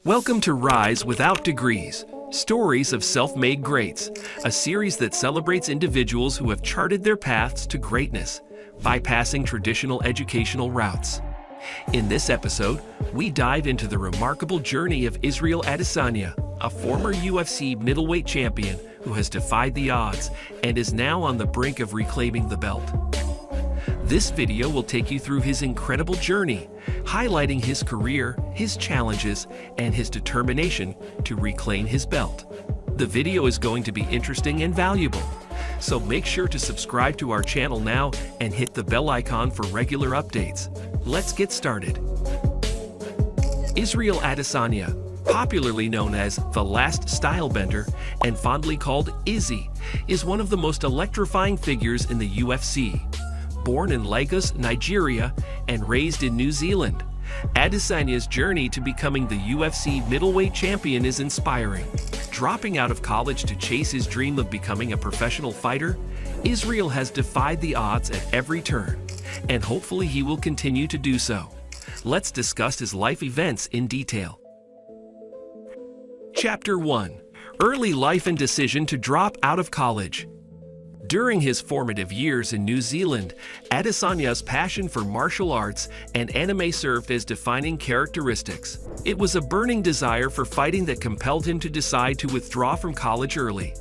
Welcome to Rise Without Degrees, Stories of Self-Made Greats, a series that celebrates individuals who have charted their paths to greatness, bypassing traditional educational routes. In this episode, we dive into the remarkable journey of Izzy Adesanya, a former UFC middleweight champion who has defied the odds and is now on the brink of reclaiming the belt. This video will take you through his incredible journey, highlighting his career, his challenges, and his determination to reclaim his belt. The video is going to be interesting and valuable, so make sure to subscribe to our channel now and hit the bell icon for regular updates. Let's get started. Izzy Adesanya, popularly known as the Last Stylebender and fondly called Izzy, is one of the most electrifying figures in the UFC. Born in Lagos, Nigeria, and raised in New Zealand, Adesanya's journey to becoming the UFC middleweight champion is inspiring. Dropping out of college to chase his dream of becoming a professional fighter, Izzy has defied the odds at every turn, and hopefully he will continue to do so. Let's discuss his life events in detail. Chapter 1. Early life and decision to drop out of college. During his formative years in New Zealand, Adesanya's passion for martial arts and anime served as defining characteristics. It was a burning desire for fighting that compelled him to decide to withdraw from college early.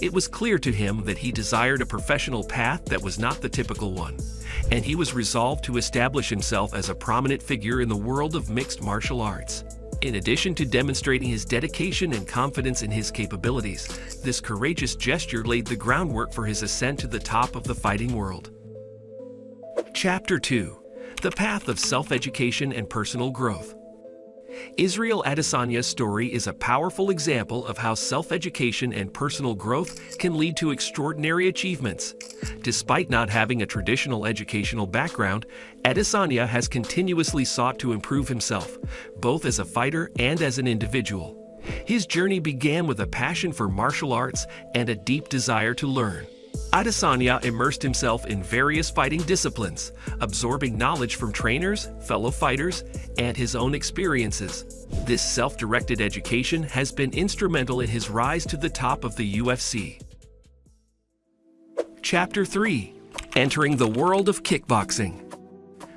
It was clear to him that he desired a professional path that was not the typical one, and he was resolved to establish himself as a prominent figure in the world of mixed martial arts. In addition to demonstrating his dedication and confidence in his capabilities, this courageous gesture laid the groundwork for his ascent to the top of the fighting world. Chapter 2. The Path of Self-Education and Personal Growth. Izzy Adesanya's story is a powerful example of how self-education and personal growth can lead to extraordinary achievements. Despite not having a traditional educational background, Adesanya has continuously sought to improve himself, both as a fighter and as an individual. His journey began with a passion for martial arts and a deep desire to learn. Adesanya immersed himself in various fighting disciplines, absorbing knowledge from trainers, fellow fighters, and his own experiences. This self-directed education has been instrumental in his rise to the top of the UFC. Chapter 3. Entering the World of Kickboxing.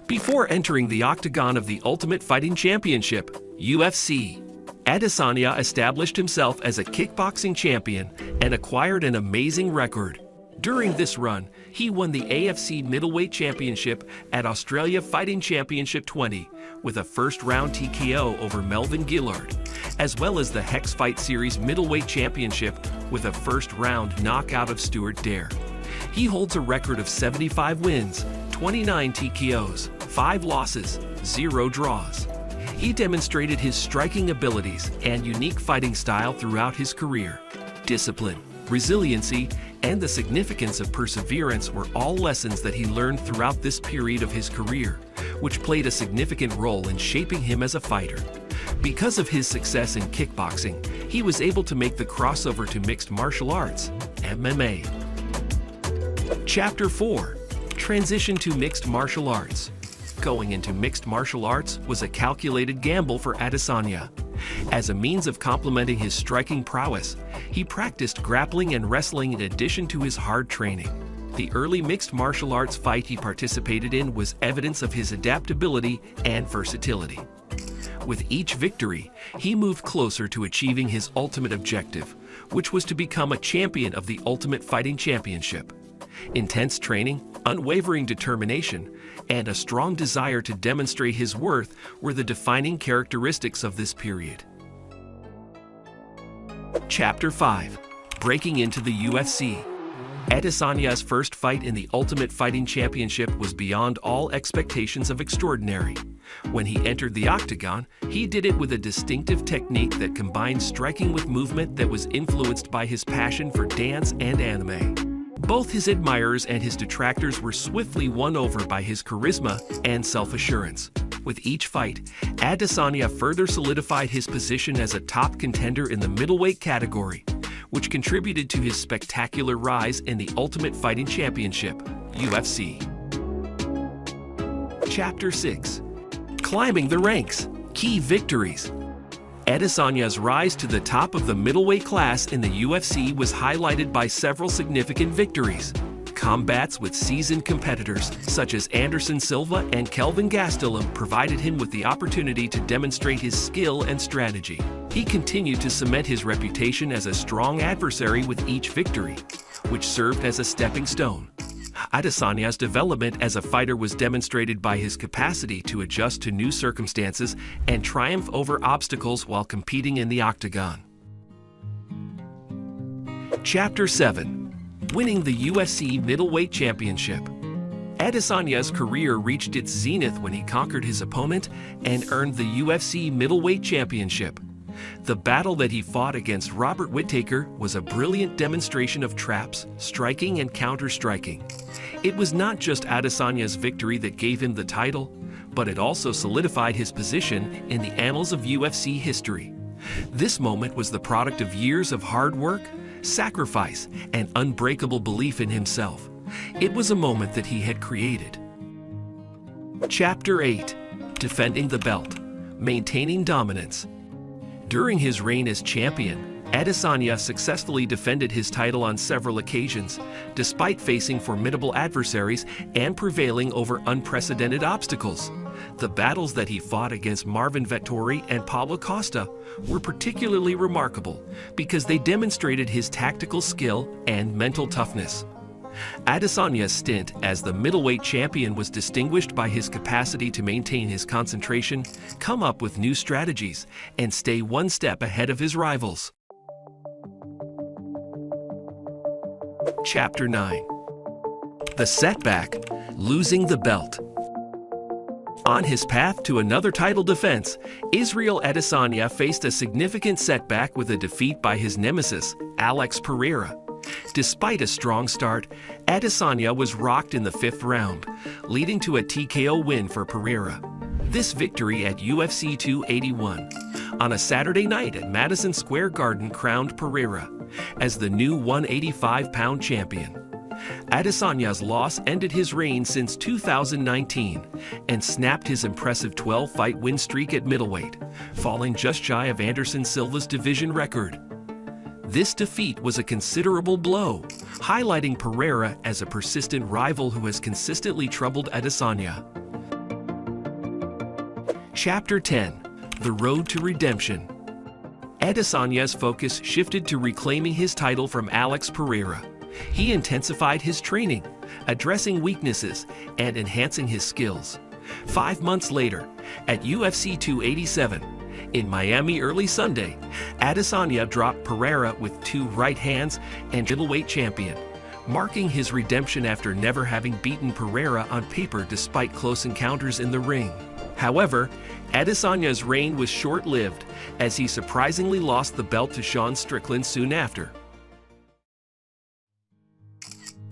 Before entering the octagon of the Ultimate Fighting Championship, UFC, Adesanya established himself as a kickboxing champion and acquired an amazing record. During this run, he won the AFC Middleweight Championship at Australia Fighting Championship 20 with a first-round TKO over Melvin Gillard, as well as the Hex Fight Series Middleweight Championship with a first-round knockout of Stuart Dare. He holds a record of 75 wins, 29 TKOs, 5 losses, 0 draws. He demonstrated his striking abilities and unique fighting style throughout his career. Discipline, resiliency, and the significance of perseverance were all lessons that he learned throughout this period of his career, which played a significant role in shaping him as a fighter. Because of his success in kickboxing, he was able to make the crossover to mixed martial arts, MMA. Chapter 4. Transition to mixed martial arts. Going into mixed martial arts was a calculated gamble for Adesanya. As a means of complementing his striking prowess, he practiced grappling and wrestling in addition to his hard training. The early mixed martial arts fight he participated in was evidence of his adaptability and versatility. With each victory, he moved closer to achieving his ultimate objective, which was to become a champion of the Ultimate Fighting Championship. Intense training, unwavering determination, and a strong desire to demonstrate his worth were the defining characteristics of this period. Chapter 5. Breaking into the UFC. Adesanya's first fight in the Ultimate Fighting Championship was beyond all expectations of extraordinary. When he entered the octagon, he did it with a distinctive technique that combined striking with movement that was influenced by his passion for dance and anime. Both his admirers and his detractors were swiftly won over by his charisma and self-assurance. With each fight, Adesanya further solidified his position as a top contender in the middleweight category, which contributed to his spectacular rise in the Ultimate Fighting Championship, UFC. Chapter 6. Climbing the Ranks. Key Victories. Adesanya's rise to the top of the middleweight class in the UFC was highlighted by several significant victories. Combats with seasoned competitors such as Anderson Silva and Kelvin Gastelum provided him with the opportunity to demonstrate his skill and strategy. He continued to cement his reputation as a strong adversary with each victory, which served as a stepping stone. Adesanya's development as a fighter was demonstrated by his capacity to adjust to new circumstances and triumph over obstacles while competing in the octagon. Chapter 7. Winning the UFC Middleweight Championship. Adesanya's career reached its zenith when he conquered his opponent and earned the UFC Middleweight Championship. The battle that he fought against Robert Whittaker was a brilliant demonstration of traps, striking, and counter-striking. It was not just Adesanya's victory that gave him the title, but it also solidified his position in the annals of UFC history. This moment was the product of years of hard work, sacrifice, and unbreakable belief in himself. It was a moment that he had created. Chapter 8. Defending the belt. Maintaining dominance. During his reign as champion, Adesanya successfully defended his title on several occasions, despite facing formidable adversaries and prevailing over unprecedented obstacles. The battles that he fought against Marvin Vettori and Pablo Costa were particularly remarkable because they demonstrated his tactical skill and mental toughness. Adesanya's stint as the middleweight champion was distinguished by his capacity to maintain his concentration, come up with new strategies, and stay one step ahead of his rivals. Chapter 9. The setback, losing the belt. On his path to another title defense, Israel Adesanya faced a significant setback with a defeat by his nemesis, Alex Pereira. Despite a strong start, Adesanya was rocked in the 5th round, leading to a TKO win for Pereira. This victory at UFC 281 on a Saturday night at Madison Square Garden crowned Pereira as the new 185-pound champion. Adesanya's loss ended his reign since 2019 and snapped his impressive 12-fight win streak at middleweight, falling just shy of Anderson Silva's division record. This defeat was a considerable blow, highlighting Pereira as a persistent rival who has consistently troubled Adesanya. Chapter 10. The Road to Redemption. Adesanya's focus shifted to reclaiming his title from Alex Pereira. He intensified his training, addressing weaknesses and enhancing his skills. 5 months later, at UFC 287, in Miami early Sunday, Adesanya dropped Pereira with 2 right hands and middleweight champion, marking his redemption after never having beaten Pereira on paper despite close encounters in the ring. However, Adesanya's reign was short-lived as he surprisingly lost the belt to Sean Strickland soon after.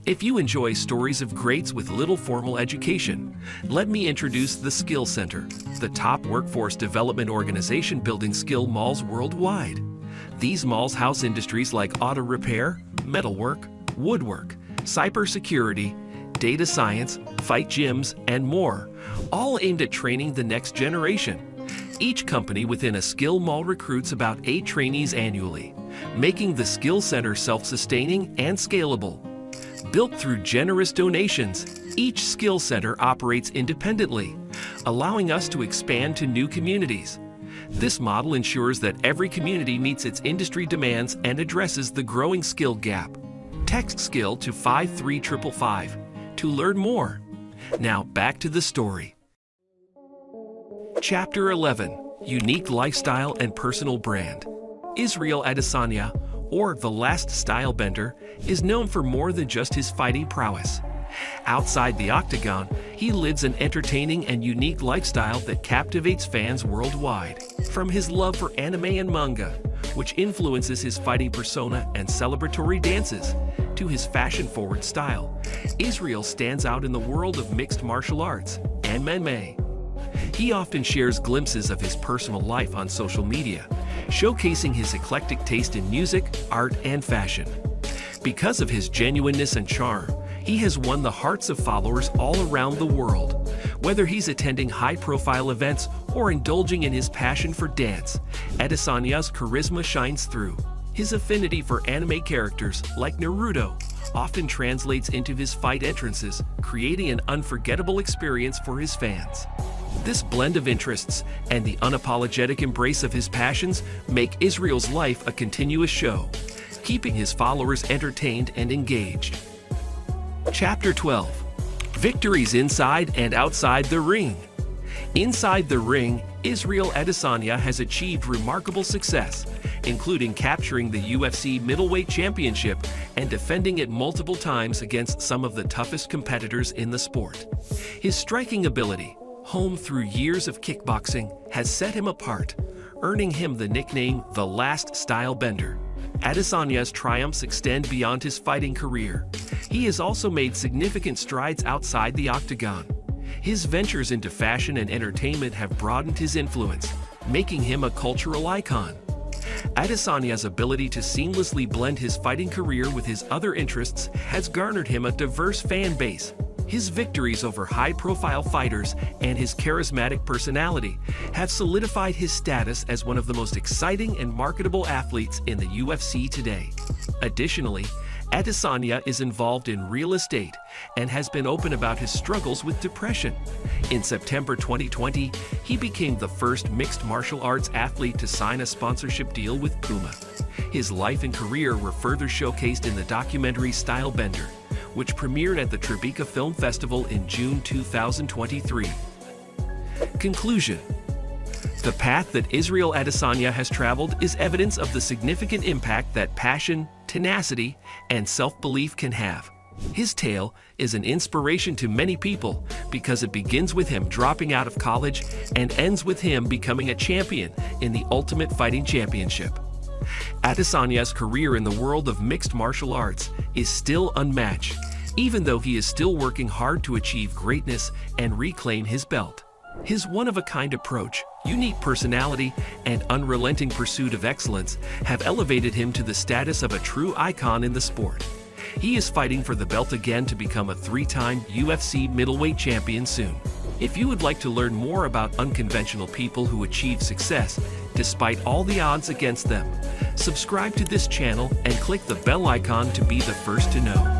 If you enjoy stories of greats with little formal education, let me introduce the Skill Center, the top workforce development organization building skill malls worldwide. These malls house industries like auto repair, metalwork, woodwork, cybersecurity, data science, fight gyms, and more, all aimed at training the next generation. Each company within a skill mall recruits about 8 trainees annually, making the Skill Center self-sustaining and scalable. Built through generous donations, each skill center operates independently, allowing us to expand to new communities. This model ensures that every community meets its industry demands and addresses the growing skill gap. Text skill to 53555 to learn more. Now back to the story. Chapter 11. Unique Lifestyle and Personal Brand. Israel Adesanya, or the Last Stylebender, is known for more than just his fighting prowess. Outside the octagon, he lives an entertaining and unique lifestyle that captivates fans worldwide. From his love for anime and manga, which influences his fighting persona and celebratory dances, to his fashion-forward style, Israel stands out in the world of mixed martial arts and MMA. He often shares glimpses of his personal life on social media, showcasing his eclectic taste in music, art, and fashion. Because of his genuineness and charm, he has won the hearts of followers all around the world. Whether he's attending high-profile events or indulging in his passion for dance, Adesanya's charisma shines through. His affinity for anime characters like Naruto often translates into his fight entrances, creating an unforgettable experience for his fans. This blend of interests and the unapologetic embrace of his passions make Israel's life a continuous show, keeping his followers entertained and engaged. Chapter 12. Victories inside and outside the ring. Inside the ring, Israel Adesanya has achieved remarkable success, including capturing the UFC middleweight championship and defending it multiple times against some of the toughest competitors in the sport. His striking ability, honed through years of kickboxing, has set him apart, earning him the nickname the Last Style Bender. Adesanya's triumphs extend beyond his fighting career. He has also made significant strides outside the octagon. His ventures into fashion and entertainment have broadened his influence, making him a cultural icon. Adesanya's ability to seamlessly blend his fighting career with his other interests has garnered him a diverse fan base. His victories over high-profile fighters and his charismatic personality have solidified his status as one of the most exciting and marketable athletes in the UFC today. Additionally, Adesanya is involved in real estate and has been open about his struggles with depression. In September 2020, he became the first mixed martial arts athlete to sign a sponsorship deal with Puma. His life and career were further showcased in the documentary Style Bender, which premiered at the Tribeca Film Festival in June 2023. Conclusion. The path that Israel Adesanya has traveled is evidence of the significant impact that passion, tenacity, and self-belief can have. His tale is an inspiration to many people because it begins with him dropping out of college and ends with him becoming a champion in the Ultimate Fighting Championship. Adesanya's career in the world of mixed martial arts is still unmatched, even though he is still working hard to achieve greatness and reclaim his belt. His one-of-a-kind approach, unique personality, and unrelenting pursuit of excellence have elevated him to the status of a true icon in the sport. He is fighting for the belt again to become a three-time UFC middleweight champion soon. If you would like to learn more about unconventional people who achieve success despite all the odds against them, subscribe to this channel and click the bell icon to be the first to know.